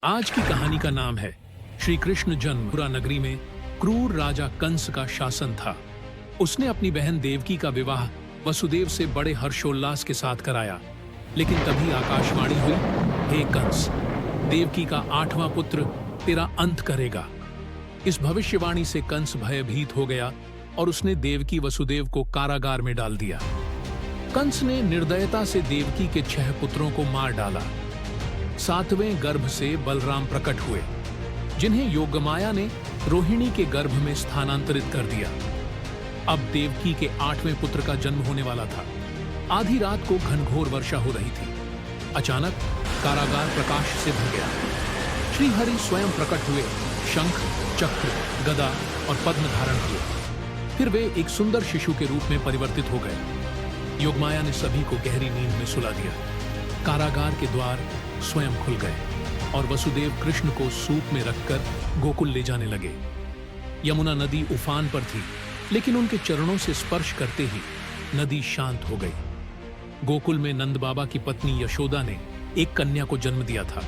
आज की कहानी का नाम है श्री कृष्ण जन्म। मथुरा नगरी में क्रूर राजा कंस का शासन था। उसने अपनी बहन देवकी का विवाह वसुदेव से बड़े हर्षोल्लास के साथ कराया। लेकिन तभी आकाशवाणी हुई, हे कंस, देवकी का 8वां पुत्र तेरा अंत करेगा। इस भविष्यवाणी से कंस भयभीत हो गया और उसने देवकी वसुदेव को कारागार में डाल दिया। कंस ने निर्दयता से देवकी के 6 पुत्रों को मार डाला। 7वें गर्भ से बलराम प्रकट हुए, जिन्हें योगमाया ने रोहिणी के गर्भ में स्थानांतरित कर दिया। अब देवकी के 8वें पुत्र का जन्म होने वाला था। आधी रात को घनघोर वर्षा हो रही थी। अचानक कारागार प्रकाश से भर गया। श्री हरि स्वयं प्रकट हुए, शंख, चक्र, गदा और पद्म धारण किए। फिर वे एक सुंदर शिशु के रूप में परिवर्तित हो गए। योगमाया ने सभी को गहरी नींद में सुला दिया। कारागार के द्वार स्वयं खुल गए और वसुदेव कृष्ण को सूप में रखकर गोकुल ले जाने लगे। यमुना नदी उफान पर थी, लेकिन उनके चरणों से स्पर्श करते ही नदी शांत हो गई। गोकुल में नंद बाबा की पत्नी यशोदा ने एक कन्या को जन्म दिया था।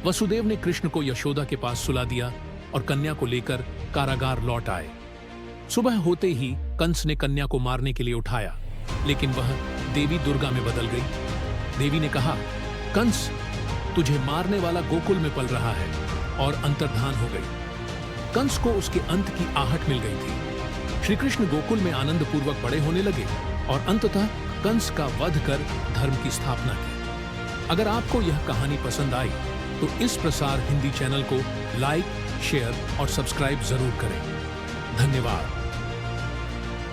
वसुदेव ने कृष्ण को यशोदा के पास सुला दिया और कन्या को लेकर कारागार लौट आए। सुबह होते ही कंस ने कन्या को मारने के लिए उठाया, लेकिन वह देवी दुर्गा में बदल गई। देवी ने कहा, कंस, तुझे मारने वाला गोकुल में पल रहा है, और अंतर्धान हो गई। कंस को उसके अंत की आहट मिल गई थी। श्री कृष्ण गोकुल में आनंद पूर्वक बड़े होने लगे और अंततः कंस का वध कर धर्म की स्थापना की। अगर आपको यह कहानी पसंद आई तो इस प्रसार हिंदी चैनल को लाइक, शेयर और सब्सक्राइब जरूर करें। धन्यवाद।